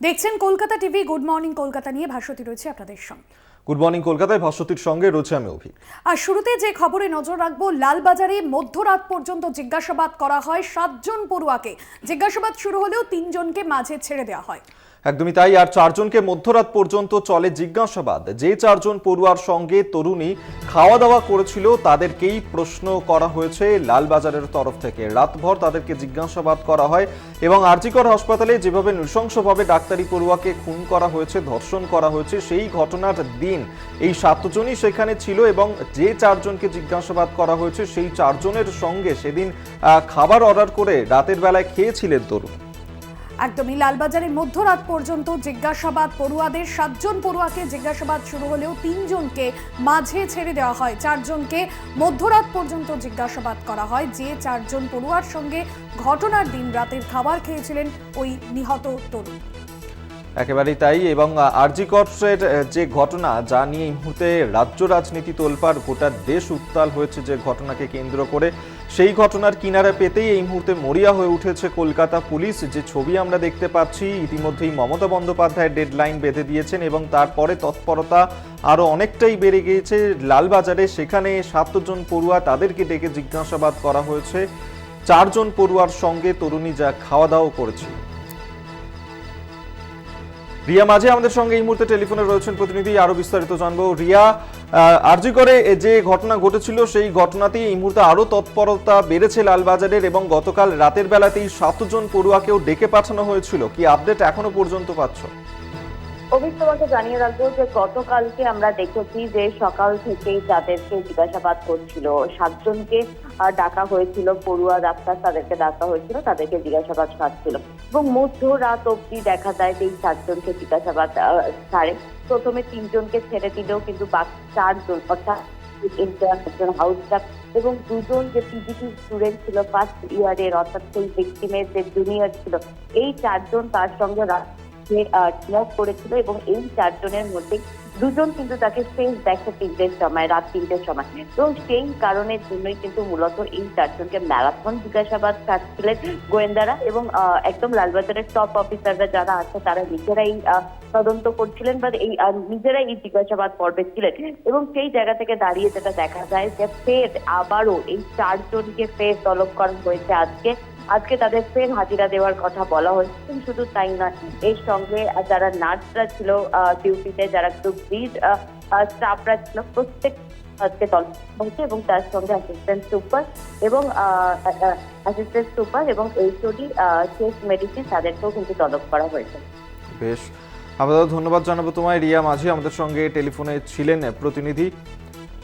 দেখছেন Kolkata TV. Good morning Kolkata নিয়ে ভাস্বতী রয়েছে আপনাদের সঙ্গে। গুড মর্নিং কলকাতায় ভাস্বতীর সঙ্গে রয়েছে আমি অভি। আর শুরুতে যে খবরে নজর রাখবো, লালবাজারে মধ্যরাত পর্যন্ত জিজ্ঞাসাবাদ করা হয় 7 জন পড়ুয়াকে। জিজ্ঞাসাবাদ শুরু হলেও 3 জনকে মাঝে ছেড়ে দেওয়া হয়। একদমই তাই। আর 4 জনকে মধ্যরাত পর্যন্ত চলে জিজ্ঞাসাবাদ। যে 4 জন পড়ুয়ার সঙ্গে তরুণী খাওয়া দাওয়া করেছিল তাদেরকেই প্রশ্ন করা হয়েছে লালবাজারের তরফ থেকে। রাতভর তাদেরকে জিজ্ঞাসাবাদ করা হয় এবং আরজিকর হাসপাতালে যেভাবে নৃশংসভাবে ডাক্তারি পড়ুয়াকে খুন করা হয়েছে, ধর্ষণ করা হয়েছে, সেই ঘটনার দিন এই 7 জনই সেখানে ছিল এবং যে 4 জনকে জিজ্ঞাসাবাদ করা হয়েছে সেই 4 জনের সঙ্গে সেদিন খাবার অর্ডার করে রাতের বেলায় খেয়েছিলেন তরুণ। একদমই লালবাজারে মধ্যরাত পর্যন্ত জিজ্ঞাসাবাদ। পড়ুয়াদের 7 জন পড়ুয়াকে জিজ্ঞাসাবাদ শুরু হলেও 3 জনকে মাঝে ছেড়ে দেওয়া হয়। 4 জনকে মধ্যরাত পর্যন্ত জিজ্ঞাসাবাদ করা হয়। যে 4 জন পড়ুয়ার সঙ্গে ঘটনার দিন রাতের খাবার খেয়েছিলেন ওই নিহত তরুণ। একেবারেই তাই। এবং আরজিকরের যে ঘটনা, যা নিয়ে এই মুহূর্তে রাজ্য রাজনীতি তোলপাড়, গোটা দেশ উত্তাল হয়েছে যে ঘটনাকে কেন্দ্র করে, সেই ঘটনার কিনারা পেতেই এই মুহূর্তে মরিয়া হয়ে উঠেছে কলকাতা পুলিশ। যে ছবি আমরা দেখতে পাচ্ছি, ইতিমধ্যেই মমতা বন্দ্যোপাধ্যায় ডেডলাইন বেঁধে দিয়েছেন এবং তারপরে তৎপরতা আরও অনেকটাই বেড়ে গিয়েছে লালবাজারে। সেখানে 7 জন পড়ুয়া, তাদেরকে ডেকে জিজ্ঞাসাবাদ করা হয়েছে। 4 জন পড়ুয়ার সঙ্গে তরুণী যা খাওয়া দাওয়া করেছিল। রিয়া মাঝে আমাদের সঙ্গে এই মুহূর্তে টেলিফোনে রয়েছেন প্রতিনিধি, আরো বিস্তারিত জানবো। রিয়া, আরজিকরে যে ঘটনা ঘটেছিল সেই ঘটনাতেই এই মুহূর্তে আরো তৎপরতা বেড়েছে লালবাজারের এবং গতকাল রাতের বেলাতেই 7 জন পড়ুয়াকেও ডেকে পাঠানো হয়েছিল। কি আপডেট এখনো পর্যন্ত পাচ্ছ? অভিক, তোমাকে জানিয়ে রাখবো যে গতকালকে আমরা দেখেছি যে সকাল থেকেই যাদেরকে জিজ্ঞাসাবাদ করছিল 7 জনকে ডাকা হয়েছিল, পড়ুয়া ডাক্তার তাদেরকে ডাকা হয়েছিল, তাদেরকে জিজ্ঞাসাবাদ ছাড়ছিল এবং মধ্যরাত অব্দি দেখা যায় যে এই 4 জনকে জিজ্ঞাসাবাদ ছাড়ে। প্রথমে 3 জনকে ছেড়ে দিলেও কিন্তু বাকি 4 জন, অর্থাৎ একজন হাউস স্টাফ এবং 2 জন যে পিজিটি স্টুডেন্ট ছিল ফার্স্ট ইয়ারের, অর্থাৎ সেই ভিকটিমের যে জুনিয়র ছিল, এই 4 জন তার সঙ্গে স্মোক করেছিল এবং এই 4 জনের মধ্যে 2 জন কিন্তু তাকে ফেস দেখে 3টের সময়, রাত 3টের সময়। তো সেই কারণের জন্যই কিন্তু মূলত এই 4 জনকে ম্যারাথন জিজ্ঞাসাবাদ চাচ্ছিলেন গোয়েন্দারা এবং একদম লালবাজারের টপ অফিসাররা যারা আছে তারা নিজেরাই তদন্ত করছিলেন বা এই নিজেরাই এই জিজ্ঞাসাবাদ পর্বে ছিলেন। এবং সেই জায়গা থেকে দাঁড়িয়ে যেটা দেখা যায় যে ফের আবারও এই 4 জনকে ফের তলব করা হয়েছে। আজকে তাদের ফের হাজিরা দেওয়ার কথা বলা হয়েছে। শুধু তাই নয়, এর সঙ্গে যারা নার্সরা ছিল ডিউটিতে, যারা গ্রুপ বি স্টাফরা ছিল, প্রত্যেক আজকে তলব হয়েছে এবং তার সঙ্গে অ্যাসিস্ট্যান্ট সুপার এবং এইচওডি চেস্ট মেডিসিন তাদেরকেও কিন্তু তলব করা হয়েছে। বেশ, আমরা ধন্যবাদ জানাবো তোমায়। রিয়া মাঝি আমাদের সঙ্গে টেলিফোনে ছিলেন প্রতিনিধি।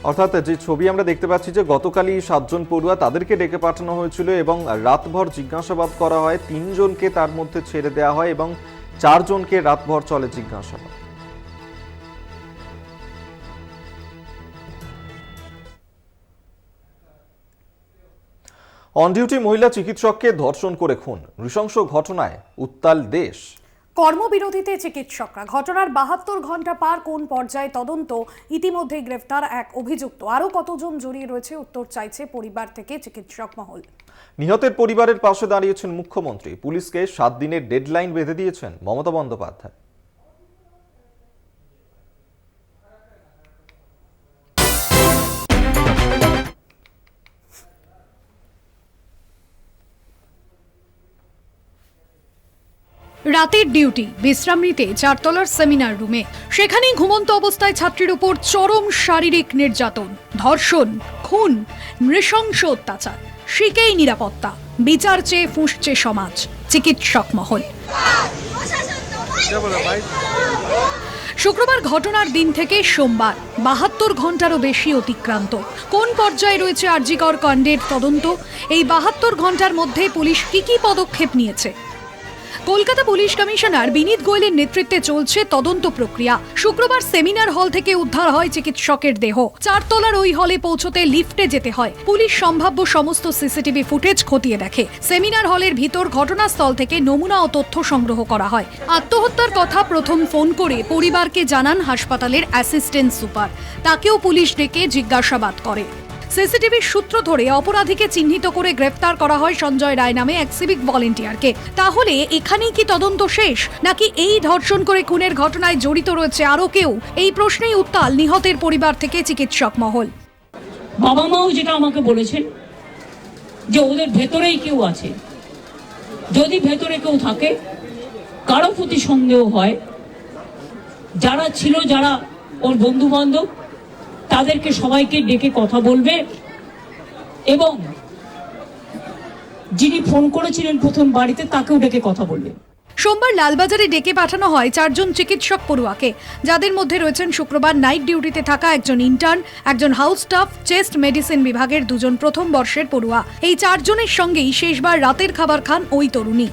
অর্থাৎ যে ছবি আমরা দেখতে পাচ্ছি যে গতকালই 7 জন পড়ুয়া, তাদেরকে ডেকে পাঠানো হয়েছিল এবং রাতভর জিজ্ঞাসাবাদ করা হয়। 3 জনকে তার মধ্যে ছেড়ে দেওয়া হয় এবং 4 জনকে রাতভর চলে জিজ্ঞাসাবাদ। অন ডিউটি মহিলা চিকিৎসককে ধর্ষণ করে খুন, নৃশংস ঘটনায় উত্তাল দেশ। কর্মবিরতিতে চিকিৎসকরা, ঘটনার 72 ঘন্টা পার, কোন পর্যায়ে তদন্ত? ইতিমধ্যেই গ্রেফতার এক অভিযুক্ত। আরও কতজন জড়িয়ে রয়েছে উত্তর চাইছে পরিবার থেকে চিকিৎসক মহল। নিহতের পরিবারের পাশে দাঁড়িয়েছেন মুখ্যমন্ত্রী। পুলিশকে 7 দিনের ডেডলাইন বেঁধে দিয়েছেন মমতা বন্দ্যোপাধ্যায়। রাতের ডিউটি, বিশ্রাম নিতে 4 তলার সেমিনার রুমে। সেখানেই ঘুমন্ত অবস্থায় ছাত্রীর উপর চরম শারীরিক নির্যাতন, ধর্ষণ, খুন, নৃশংস অত্যাচার। শিখেই নিরাপত্তা, বিচার চেয়ে ফুঁসছে সমাজ, চিকিৎসক মহল। শুক্রবার ঘটনার দিন থেকে সোমবার 72 ঘন্টারও বেশি অতিক্রান্ত। কোন পর্যায়ে রয়েছে আরজিকর কাণ্ডের তদন্ত? এই 72 ঘন্টার মধ্যে পুলিশ কি পদক্ষেপ নিয়েছে? কলকাতা পুলিশ কমিশনার বিনীত গোয়েলের নেতৃত্বে চলছে তদন্ত প্রক্রিয়া। শুক্রবার সেমিনার হল থেকে উদ্ধার হয় চিকিৎসকের দেহ। 4 তলার ওই হলে পৌঁছতে লিফটে যেতে হয়। পুলিশ সম্ভাব্য সমস্ত সিসিটিভি ফুটেজ খতিয়ে দেখে। সেমিনার হলের ভিতর ঘটনাস্থল থেকে নমুনা ও তথ্য সংগ্রহ করা হয়। আত্মহত্যার কথা প্রথম ফোন করে পরিবারকে জানান হাসপাতালের অ্যাসিস্ট্যান্ট সুপার। তাকেও পুলিশ ডেকে জিজ্ঞাসাবাদ করে। সিসিটিভির সূত্র ধরে অপরাধীকে চিহ্নিত করে গ্রেফতার করা হয় সঞ্জয় রায় নামে এক সিভিক ভলেন্টিয়ারকে। তাহলে এখানেই কি তদন্ত শেষ, নাকি এই ধর্ষণ করে খুনের ঘটনায় জড়িত রয়েছে আরও কেউ? এই প্রশ্নেই উত্তাল নিহতের পরিবার থেকে চিকিৎসক মহল। বাবা মাও যেটা আমাকে বলেছেন যে ওদের ভেতরেই কেউ আছে, যদি ভেতরে কেউ থাকে, কারো প্রতি সন্দেহ হয়, যারা ছিল, যারা ওর বন্ধু বান্ধব, তাদেরকে সবাইকে ডেকে কথা বলবে এবং যিনি ফোন করেছিলেন প্রথম বাড়িতে তাকেও ডেকে কথা বলবে। সোমবার লালবাজারে ডেকে পাঠানো হয় 4 জন চিকিৎসক পড়ুয়াকে, যাদের মধ্যে রয়েছেন শুক্রবার নাইট ডিউটিতে থাকা একজন ইন্টার্ন, একজন হাউস স্টাফ, চেস্ট মেডিসিন বিভাগের 2 জন প্রথম বর্ষের পড়ুয়া। এই 4 জনের সঙ্গেই শেষবার রাতের খাবার খান ওই তরুণী।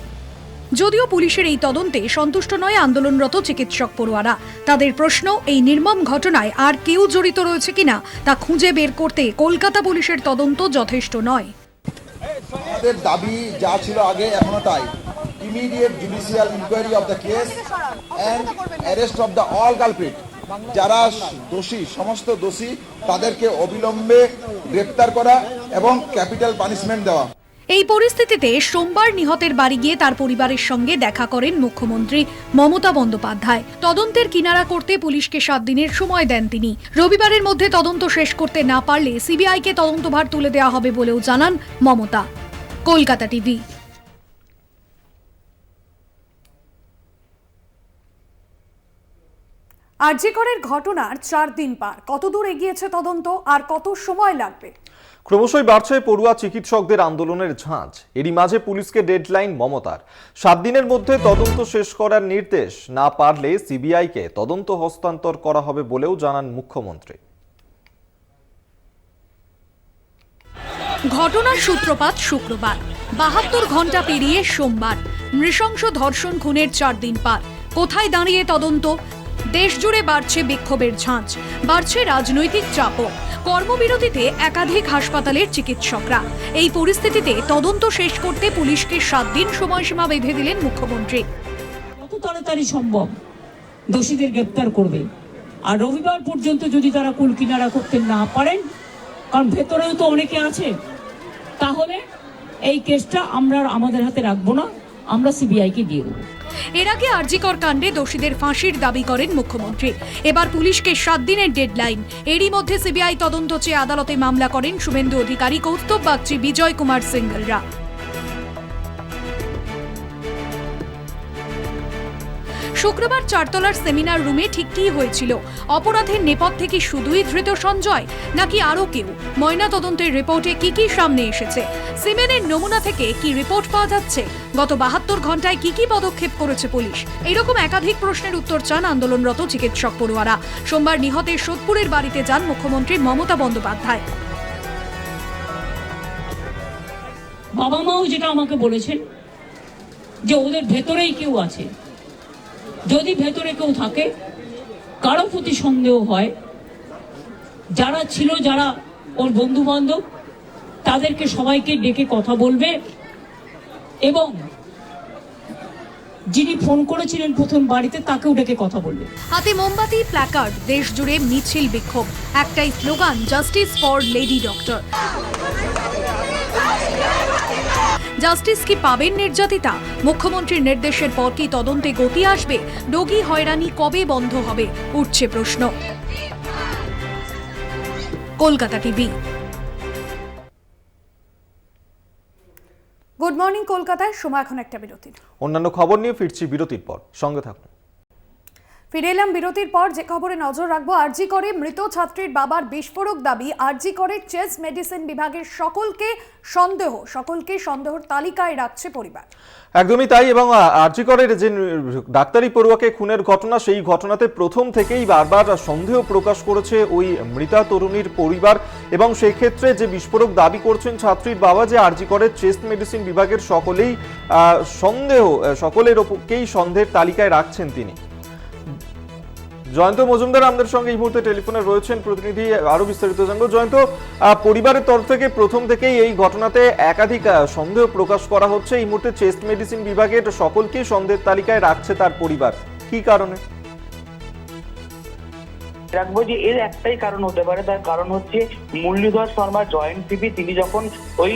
যদিও পুলিশের এই তদন্তে সন্তুষ্ট নয় আন্দোলনরত চিকিৎসক পড়ুয়ারা। তাদের প্রশ্ন, এই নির্মম ঘটনায় আর কেউ জড়িত রয়েছে কিনা তা খুঁজে বের করতে কলকাতা পুলিশের তদন্ত যথেষ্ট নয়। আমাদের দাবি যা ছিল আগে এখনো তাই, immediate judicial inquiry of the case and arrest of the all culprit. যারা দোষী, সমস্ত দোষী, তাদেরকে অবিলম্বে গ্রেপ্তার করা এবং ক্যাপিটাল পানিশমেন্ট দেওয়া। এই পরিস্থিতিতে সোমবার নিহতের বাড়ি গিয়ে তার পরিবারের সঙ্গে দেখা করেন মুখ্যমন্ত্রী মমতা বন্দ্যোপাধ্যায়। তদন্তের কিনারা করতে পুলিশকে 7 দিনের সময় দেন তিনি। রবিবারের মধ্যে তদন্ত শেষ করতে না পারলে সিবিআইকে তদন্তভার তুলে দেওয়া হবে বলেও জানান মমতা। কলকাতা টিভি। আরজি করের ঘটনার 4 দিন পার, কতদূর এগিয়েছে তদন্ত আর কত সময় লাগবে? ক্রমশই বাড়ছে পড়ুয়া চিকিৎসকদের আন্দোলনের ঝাঁজ। এরই মাঝে পুলিশকে ডেডলাইন মমতার। 7 দিনের মধ্যে তদন্ত শেষ করার নির্দেশ, না পারলে সিবিআইকে তদন্ত হস্তান্তর করা হবে বলেও জানান মুখ্যমন্ত্রী। ঘটনার সূত্রপাত শুক্রবার, 72 ঘন্টা পেরিয়ে সোমবার। নৃশংস ধর্ষণ খুনের 4 দিন পার। কোথায় দাঁড়িয়ে তদন্ত? দেশজুড়ে বাড়ছে বিক্ষোভের ঝাঁজ, বাড়ছে রাজনৈতিক চাপও। কর্মবিরতিতে একাধিক হাসপাতালের চিকিৎসকরা। এই পরিস্থিতিতে তদন্ত শেষ করতে পুলিশকে 7 দিন সময়সীমা বেঁধে দিলেন মুখ্যমন্ত্রী। কত তাড়াতাড়ি সম্ভব দোষীদের গ্রেপ্তার করবে, আর রবিবার পর্যন্ত যদি তারা কুল কিনারা করতে না পারেন, কারণ ভেতরেও তো অনেকে আছে, তাহলে এই কেসটা আমরা আমাদের হাতে রাখবো না, আমরা সিবিআইকে দিয়ে দেবো। এর আগে আরজিকর কাণ্ডে দোষীদের ফাঁসির দাবি করেন মুখ্যমন্ত্রী। এবার পুলিশকে 7 দিনের ডেডলাইন। এরই মধ্যে সিবিআই তদন্ত চেয়ে আদালতে মামলা করেন শুভেন্দু অধিকারী, কৌস্তব বাগচি, বিজয় কুমার সিঙ্গলরা। শুক্রবার 4 তলার সেমিনার রুমে ঠিক কী হয়েছিল? অপরাধের নেপথ্যে কি শুধুই ধৃত সঞ্জয়, নাকি আরও কেউ? ময়না তদন্তের রিপোর্টে কি কি সামনে এসেছে? সিমেনের নমুনা থেকে কি রিপোর্ট পাওয়া যাচ্ছে? গত 72 ঘন্টায় কি কি পদক্ষেপ করেছে পুলিশ? এইরকম একাধিক প্রশ্নের উত্তর চান আন্দোলনরত চিকিৎসক পড়ুয়ারা। সোমবার নিহতের সোদপুরের বাড়িতে যান মুখ্যমন্ত্রী মমতা বন্দ্যোপাধ্যায়। বাবা মাও যেটা আমাকে বলেছেন যে ওদের ভেতরেই কেউ আছে, যদি ভেতরে কেউ থাকে, কারো প্রতি সন্দেহ হয়, যারা ছিল, যারা ওর বন্ধু বান্ধব, তাদেরকে সবাইকে ডেকে কথা বলবে এবং যিনি ফোন করেছিলেন প্রথম বাড়িতে তাকেও ডেকে কথা বলবে। হাতে মোমবাতি, প্ল্যাকার্ড, দেশ জুড়ে মিছিল বিক্ষোভ, একটাই slogan, justice for lady doctor. Justice কি পাবেন নির্যাতিতা? মুখ্যমন্ত্রীর নির্দেশের পর কি তদন্তে গতি আসবে? রোগী হয়রানি কবে বন্ধ হবে, উঠছে প্রশ্ন। কলকাতা টিভি। গুড মর্নিং কলকাতায়, সময় এখন একটা বিরতির। অন্যান্য খবর নিয়ে ফিরছি বিরতির পর, সঙ্গে থাকুন। ফিরে এলাম বিরতির পর। যে খবরে নজর রাখবো, আরজি করে মৃত ছাত্রীর বাবার বিস্ফোরক দাবি, আরজি করে চেস্ট মেডিসিন বিভাগের সকলকে সন্দেহর তালিকায় রাখছে পরিবার। একদমই তাই, এবং আরজি করের যে ডাক্তারি পড়ুয়াকে খুনের ঘটনা, সেই ঘটনাতে প্রথম থেকেই বারবার সন্দেহ প্রকাশ করেছে ওই মৃতা তরুণীর পরিবার, এবং সেই ক্ষেত্রে যে বিস্ফোরক দাবি করছেন ছাত্রীর বাবা, যে আরজি করের চেস্ট মেডিসিন বিভাগের সকলের ওপরকেই সন্দেহের তালিকায় রাখছেন তিনি। জয়ন্ত মজুমদার আমাদের সঙ্গে এই মুহূর্তে টেলিফোনে রয়েছেন, প্রতিনিধি, আরো বিস্তারিত জানবো। জয়ন্ত, পরিবারের তরফ থেকে প্রথম থেকেই এই ঘটনাতে একাধিক সন্দেহ প্রকাশ করা হচ্ছে। এই মুহূর্তে চেস্ট মেডিসিন বিভাগের সকলকেই সন্দেহের তালিকায় রাখছে তার পরিবার, কি কারণে? রাখবো যে এর একটাই কারণ হতে পারে, তার কারণ হচ্ছে মুরলীধর শর্মা জয়েন্ট সিপি, তিনি যখন ওই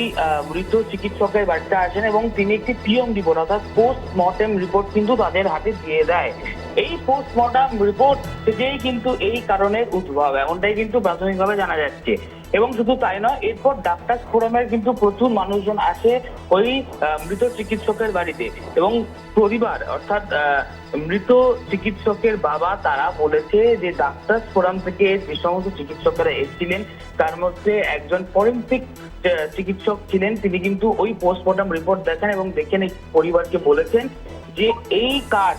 মৃত চিকিৎসকের বাড়িতে আসেন এবং তিনি একটি পিএম রিপোর্ট অর্থাৎ পোস্টমর্টেম রিপোর্ট কিন্তু তাদের হাতে দিয়ে দেয়। এই পোস্টমর্টেম রিপোর্ট থেকেই কিন্তু এই কারণের উদ্ভব, এমনটাই কিন্তু প্রাথমিকভাবে জানা যাচ্ছে। এবং শুধু তাই নয়, এরপর ডাক্তার ফোরামের কিন্তু প্রচুর মানুষজন আসে ওই মৃত চিকিৎসকের বাড়িতে এবং পরিবার অর্থাৎ মৃত চিকিৎসকের বাবা তারা বলেছে যে ডাক্তার ফোরাম থেকে যে সমস্ত চিকিৎসকেরা এসেছিলেন তার মধ্যে একজন ফরেনসিক চিকিৎসক ছিলেন, তিনি কিন্তু ওই পোস্টমর্টম রিপোর্ট দেখেন এবং দেখেন এই পরিবারকে বলেছেন যে এই কাজ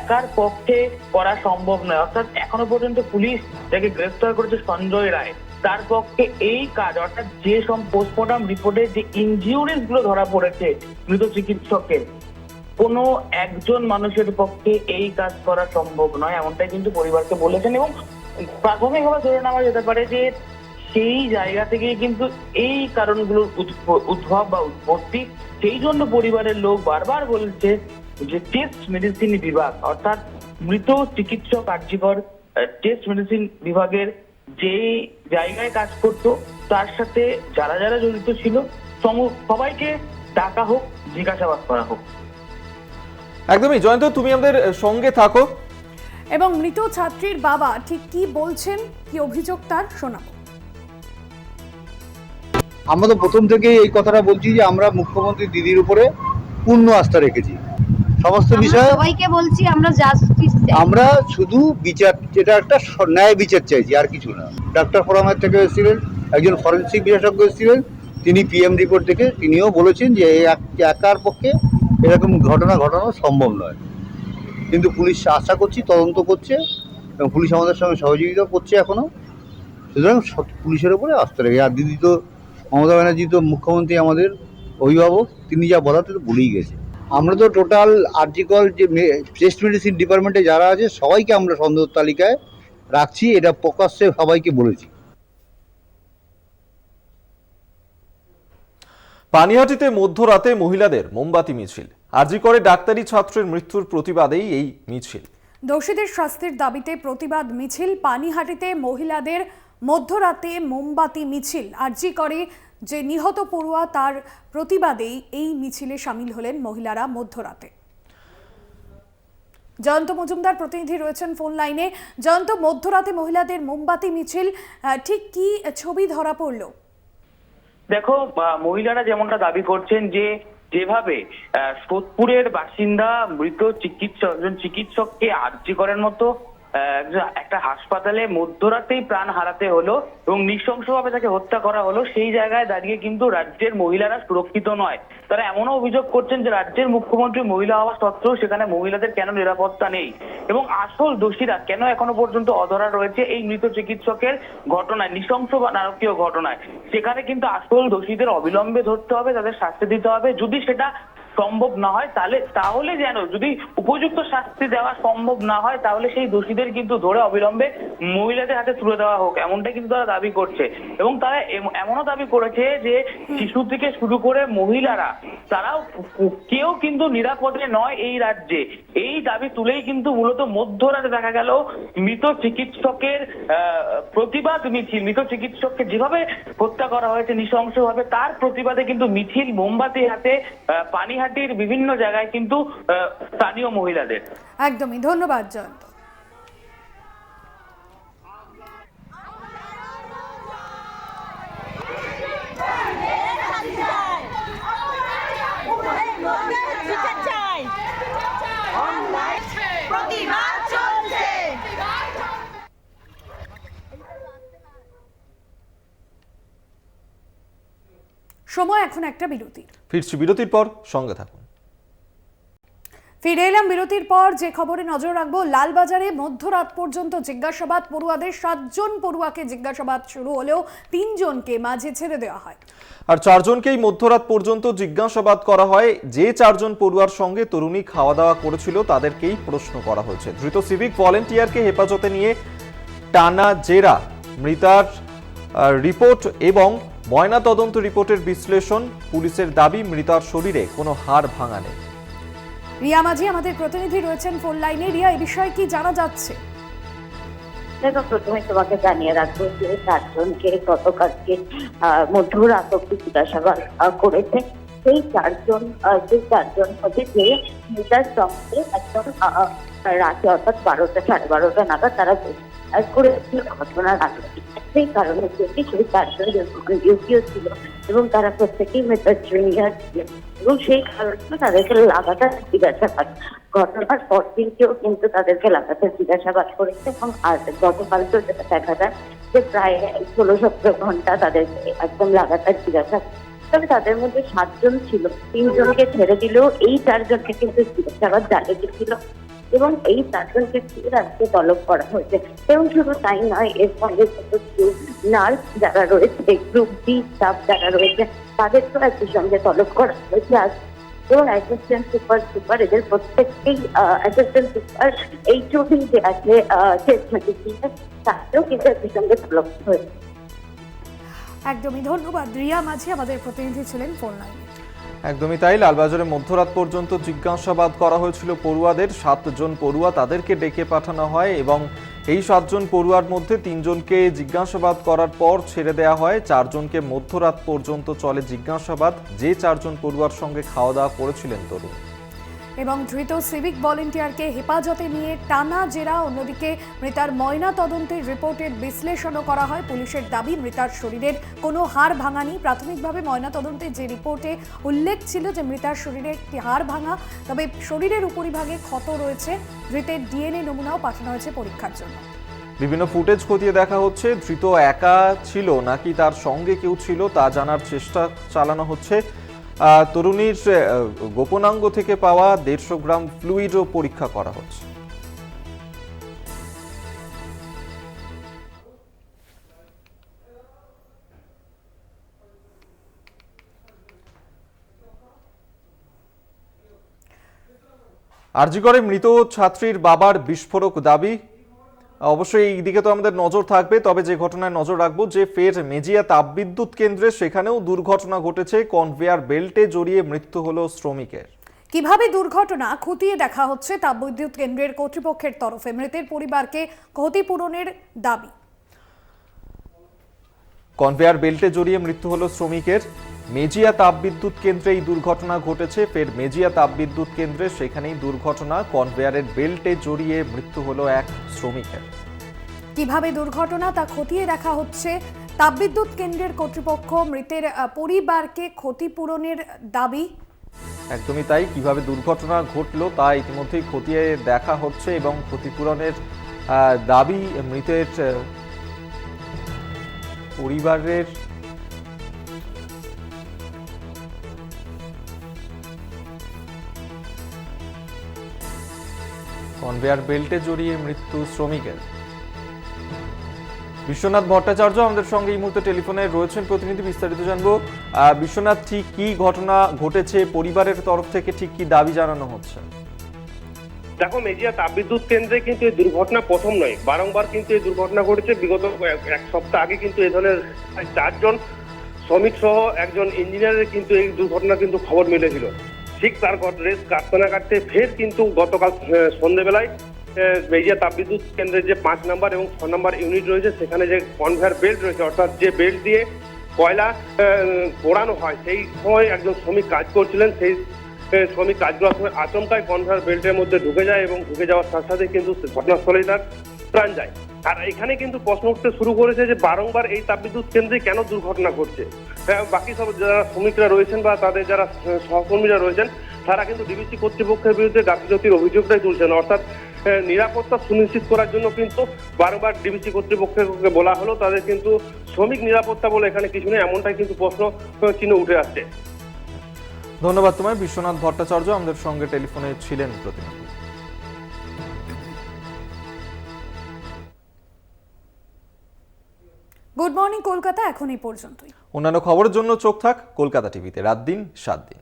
একার পক্ষে করা সম্ভব নয়। অর্থাৎ এখনো পর্যন্ত পুলিশ যাকে গ্রেফতার করেছে সঞ্জয় রায়, তার পক্ষে এই কাজ অর্থাৎ যে সব পোস্টমর্টম রিপোর্টে যে ইনজিউরিজ গুলো ধরা পড়েছে মৃত চিকিৎসকের, কোনো একজন মানুষের পক্ষে এই কাজ করা সম্ভব নয়, এমনটাই কিন্তু পরিবারকে বলেছেন। এবং প্রাথমিকভাবে ধরে নেওয়া যেতে পারে যে সেই জায়গা থেকেই কিন্তু এই কারণগুলোর উদ্ভব বা উৎপত্তি। সেই জন্য পরিবারের লোক বারবার বলছে যে টেস্ট মেডিসিন বিভাগ অর্থাৎ মৃত চিকিৎসক আরজিকর টেস্ট মেডিসিন বিভাগের যে জায়গায় কাজ করতো তার সাথে যারা যারা জড়িত ছিল সবাইকে ডাকা হোক, জিজ্ঞাসাবাদ করা হোক। একদমই জয়ন্ত, তুমি আমাদের সঙ্গে থাকো। এবং মৃত ছাত্রীর বাবা ঠিক কি বলছেন, কি অভিযোগ তার শোনাবো। আমরা তো প্রথম থেকে এই কথাটা বলছি যে আমরা মুখ্যমন্ত্রী দিদির উপরে পূর্ণ আস্থা রেখেছি সমস্ত বিষয়ে। সবাইকে বলছি আমরা জাস্টিস চাই, আমরা শুধু বিচার, যেটা একটা ন্যায় বিচার চাইছি, আর কিছু না। ডাক্তার ফোরামের থেকে এসেছিলেন, একজন ফরেনসিক বিশেষজ্ঞ এসেছিলেন, তিনি পিএম রিপোর্ট দেখে তিনিও বলেছেন যে একার পক্ষে এরকম ঘটনা ঘটানো সম্ভব নয়। কিন্তু পুলিশ আশা করছি তদন্ত করছে এবং পুলিশ আমাদের সঙ্গে সহযোগিতা করছে এখনো। সুতরাং পুলিশের উপরে আস্থা রেখে, আর দিদি তো মমতা ব্যানার্জি তো মুখ্যমন্ত্রী আমাদের অভিভাবক, তিনি যা বলার তো বলেই গেছে। আমরা তো টোটাল আরজিকর যে টেস্ট মেডিসিন ডিপার্টমেন্টে যারা আছে সবাইকে আমরা সন্দেহ তালিকায় রাখছি, এটা প্রকাশ্যে সবাইকে বলেছি। পানিহাটিতে মধ্যরাতে মহিলাদের মোমবাতি মিছিল। আরজিকরে ডাক্তারি ছাত্রের মৃত্যুর প্রতিবাদেই এই মিছিল। দোষীদের শাস্তির দাবিতে প্রতিবাদ মিছিল। পানিহাটিতে মহিলাদের মধ্যরাতে মোমবাতি মিছিল। আরজিকরে যে নিহত পড়ুয়া তার প্রতিবাদেই এই মিছিলে সামিল হলেন মহিলারা মধ্যরাতে। জয়ন্ত মজুমদার প্রতিনিধি রয়েছেন ফোন লাইনে। জয়ন্ত, মধ্যরাতে মহিলাদের মোমবাতি মিছিল, ঠিক কি ছবি ধরা পড়লো? দেখো, মহিলারা যেমনটা দাবি করছেন যে যেভাবে সোদপুরের বাসিন্দা মৃত চিকিৎসককে আরজিকরের মতো একটা হাসপাতালে মধ্যরাতেই প্রাণ হারাতে হলো এবং নৃশংসভাবে তাকে হত্যা করা হলো, সেই জায়গায় দাঁড়িয়ে কিন্তু রাজ্যের মহিলারা সুরক্ষিত নয়। তারা এমনও অভিযোগ করছেন যে রাজ্যের মুখ্যমন্ত্রী মহিলা হওয়া সত্ত্বেও সেখানে মহিলাদের কেন নিরাপত্তা নেই এবং আসল দোষীরা কেন এখনো পর্যন্ত অধরা রয়েছে এই মৃত চিকিৎসকের ঘটনায়, নৃশংস বা নারকীয় ঘটনায়। সেখানে কিন্তু আসল দোষীদের অবিলম্বে ধরতে হবে, তাদের শাস্তি দিতে হবে। যদি সেটা সম্ভব না হয় তাহলে যেন, যদি উপযুক্ত শাস্তি দেওয়া সম্ভব না হয় তাহলে সেই দোষীদের কিন্তু ধরে অবিলম্বে মহিলাদের হাতে তুলে দেওয়া হোক, এমনটা কিন্তু তারা দাবি করছে। এবং তারা এমনও দাবি করেছে যে শিশু থেকে শুরু করে মহিলারা তারাও কেউ কিন্তু নিরাপদে নয় এই রাজ্যে। এই দাবি তুলেই কিন্তু মূলত মধ্যরাতে দেখা গেল মৃত চিকিৎসকের প্রতিবাদ মিছিল। মৃত চিকিৎসককে যেভাবে হত্যা করা হয়েছে নৃশংসভাবে, তার প্রতিবাদে কিন্তু মিছিল মোমবাতি হাতে পানিহাটির বিভিন্ন জায়গায় কিন্তু স্থানীয় মহিলাদের। একদমই, ধন্যবাদ জয়ন্ত। সময় এখন একটা বিরতির। ফিরছি বিরতির পর, সঙ্গে থাকুন। ফিরে এলাম বিরতির পর। যে খবরে নজর রাখবো, লালবাজারে মধ্যরাত পর্যন্ত জিজ্ঞাসাবাদ পড়ুয়াদের। 7 জন পড়ুয়াকে জিজ্ঞাসাবাদ শুরু হলেও 3 জনকে মাঝে ছেড়ে দেওয়া হয়। আর 4 জনকেই মধ্যরাত পর্যন্ত জিজ্ঞাসাবাদ করা হয়। যে 4 জন পড়ুয়ার সঙ্গে তরুণী খাওয়া দাওয়া করেছিল তাদেরকেই প্রশ্ন করা হয়েছে। ধৃত সিভিক ভলেন্টিয়ারকে হেফাজতে নিয়ে টানা জেরা, মৃতার রিপোর্ট এবং ময়না তদন্ত রিপোর্টের বিশ্লেষণ। পুলিশের দাবি মৃতার শরীরে কোনো হাড় ভাঙা নেই। রিয়া মাঝি আমাদের প্রতিনিধি রয়েছেন ফোন লাইনে। রিয়া, এই বিষয়ে কি জানা যাচ্ছে? দেখো, প্রথমে তোমাকে জানিয়ে রাখবো যে 4 জনকে গতকালকে মধ্যরাত অব্দি জিজ্ঞাসাবাদ করেছে। সেই 4 জন হচ্ছে যে নেতার সঙ্গে একদম রাতে অর্থাৎ 12টা সাড়ে 12টা নাগাদ তারা করেছিল ঘটনার আগে। সেই কারণে যদি সেই 4 জন ডিউটিও ছিল এবং তারা প্রত্যেকেই মেটার জুনিয়র ছিলেন এবং সেই কারণে তাদেরকে লাগাতার জিজ্ঞাসাবাদ, ঘটনার পর দিনকেও কিন্তু তাদেরকে লাগাতার জিজ্ঞাসাবাদ করেছে এবং আর গতকালকেও যেটা দেখা যায় যে প্রায় 16-17 ঘন্টা তাদেরকে একদম লাগাতার জিজ্ঞাসাবাদ। তবে তাদের মধ্যে 7 জন ছিল, 3 জনকে ছেড়ে দিলেও এই 4 জনকে কিন্তু জিজ্ঞাসাবাদ জারি ছিল এবং এই 4 জনকে আজকে তলব করা হয়েছে। এবং শুধু তাই নয়, এর সঙ্গে নার্স যারা রয়েছে, গ্রুপ ডি স্টাফ যারা রয়েছে, তাদেরকেও একই সঙ্গে তলব করা হয়েছে আজ। এবং অ্যাসিস্ট্যান্ট সুপার এদের প্রত্যেককেই অ্যাসিস্ট্যান্ট সুপার HOD যে আছে টেস্ট মেডিসিনের, তাদেরও কিন্তু একই সঙ্গে তলব হয়েছে। একদমই ধন্যবাদ রিয়া মাঝি, আমাদের প্রতিনিধি ছিলেন ফোন লাইনে। একদমই তাই, লালবাজারে মধ্যরাত পর্যন্ত জিজ্ঞাসাবাদ করা হয়েছিল পড়ুয়াদের। 7 জন পড়ুয়া তাদেরকে ডেকে পাঠানো হয় এবং এই 7 জন পড়ুয়ার মধ্যে 3 জনকে জিজ্ঞাসাবাদ করার পর ছেড়ে দেওয়া হয়। 4 জনকে মধ্যরাত পর্যন্ত চলে জিজ্ঞাসাবাদ, যে 4 জন পড়ুয়ার সঙ্গে খাওয়া দাওয়া করেছিলেন তরুণ। এবং ধৃত সিভিক ভলেন্টিয়ারকে হেফাজতে নিয়ে টানা জেরা। অন্যদিকে মৃতার ময়না তদন্তের রিপোর্টের বিশ্লেষণও করা হয়। পুলিশের দাবি মৃতার শরীরের কোনো হাড় ভাঙানি। প্রাথমিকভাবে ময়না তদন্তের যে রিপোর্টে উল্লেখ ছিল যে মৃতার শরীরে একটি হাড় ভাঙা, তবে শরীরের উপরিভাগে ক্ষত রয়েছে। ধৃতের DNA নমুনাও পাঠানো হয়েছে পরীক্ষার জন্য। বিভিন্ন ফুটেজ খতিয়ে দেখা হচ্ছে, ধৃত একা ছিল নাকি তার সঙ্গে কেউ ছিল তা জানার চেষ্টা চালানো হচ্ছে। তরুণীর গোপনাঙ্গ থেকে পাওয়া 150 গ্রাম ফ্লুইডও পরীক্ষা করা হচ্ছে। আরজিকরে মৃত ছাত্রীর বাবার বিস্ফোরক দাবি। অবশ্যই এই দিকে তো আমাদের নজর থাকবে, তবে যে ঘটনায় নজর রাখবো যে ফের মেজিয়া তাপবিদ্যুৎ কেন্দ্রে সেখানেও দুর্ঘটনা ঘটেছে। কনভেয়ার বেল্টে জড়িয়ে মৃত্যু হলো শ্রমিকের। কিভাবে দুর্ঘটনা খতিয়ে দেখা হচ্ছে তাপবিদ্যুৎ কেন্দ্রের কর্তৃপক্ষের তরফে। মৃতের পরিবারকে ক্ষতিপূরণের দাবি। কনভেয়ার বেল্টে জড়িয়ে মৃত্যু হলো শ্রমিকের। মেজিয়া তাপবিদ্যুৎ কেন্দ্রে এই দুর্ঘটনা ঘটেছে। ফের মেজিয়া তাপবিদ্যুৎ কেন্দ্রে সেখানেই দুর্ঘটনা, কনভেয়ারের বেল্টে জড়িয়ে মৃত্যু হলো এক শ্রমিকের। কিভাবে দুর্ঘটনা তা খতিয়ে দেখা হচ্ছে তাপবিদ্যুৎ কেন্দ্রের কর্তৃপক্ষ। মৃতের পরিবারকে ক্ষতিপূরণের দাবি। একদমই তাই, কিভাবে দুর্ঘটনা ঘটলো তা ইতিমধ্যেই খতিয়ে দেখা হচ্ছে এবং ক্ষতিপূরণের দাবি মৃতের পরিবারের। কনভেয়ার বেল্টে জড়িয়ে মৃত্যু শ্রমিকের। বিশ্বনাথ ভট্টাচার্য আমাদের সঙ্গে এই মুহূর্তে টেলিফোনে রয়েছেন প্রতিনিধি, বিস্তারিত জানবো। বিশ্বনাথ, ঠিক কি ঘটনা ঘটেছে, পরিবারের তরফ থেকে ঠিক কি দাবি জানানো হচ্ছে? দেখো, মেজিয়া তাপবিদ্যুৎ কেন্দ্রে কিন্তু এই দুর্ঘটনা প্রথম নয়, বারংবার কিন্তু এই দুর্ঘটনা ঘটেছে। বিগত 1 সপ্তাহ আগে কিন্তু এই ধরনের 4 জন শ্রমিক সহ একজন ইঞ্জিনিয়ারের কিন্তু এই দুর্ঘটনা কিন্তু খবর মিলেছিল। ঠিক তার রেস কাটতে না কাটতে ফের কিন্তু গতকাল সন্ধ্যেবেলায় মেজিয়া তাপবিদ্যুৎ কেন্দ্রের যে 5 নম্বর এবং 6 নম্বর ইউনিট রয়েছে, সেখানে যে কনভেয়ার বেল্ট রয়েছে, অর্থাৎ যে বেল্ট দিয়ে কয়লা পোড়ানো হয়, সেই সময় একজন শ্রমিক কাজ করছিলেন। সেই শ্রমিক কাজ করার সময় আচমকায় কনভেয়ার বেল্টের মধ্যে ঢুকে যায় এবং ঢুকে যাওয়ার সাথে সাথে কিন্তু ঘটনাস্থলেই তার প্রাণ যায়। আর এখানে কিন্তু প্রশ্ন উঠতে শুরু করেছে যে বারংবার এই তাপবিদ্যুৎ কেন্দ্রে কেন দুর্ঘটনা ঘটছে। বাকি সব যারা শ্রমিকরা রয়েছেন বা তাদের যারা সহকর্মীরা রয়েছেন, তারা কিন্তু ডিবিসি কর্তৃপক্ষের বিরুদ্ধে গাফিলতির অভিযোগটাই তুলছেন। অর্থাৎ নিরাপত্তা সুনিশ্চিত করার জন্য কিন্তু বারবার ডিবিসি কর্তৃপক্ষকে বলা হলো, তাদের কিন্তু শ্রমিক নিরাপত্তা বলে এখানে কিছু নেই, এমনটাই কিন্তু প্রশ্ন চিহ্ন উঠে আসছে। ধন্যবাদ তোমায়। বিশ্বনাথ ভট্টাচার্য আমাদের সঙ্গে টেলিফোনে ছিলেন প্রতিনিধি। গুড মর্নিং কলকাতা এখন এই পর্যন্তই। অন্যান্য খবরের জন্য চোখ থাক কলকাতা টিভিতে। রাত দিন 7 দিন।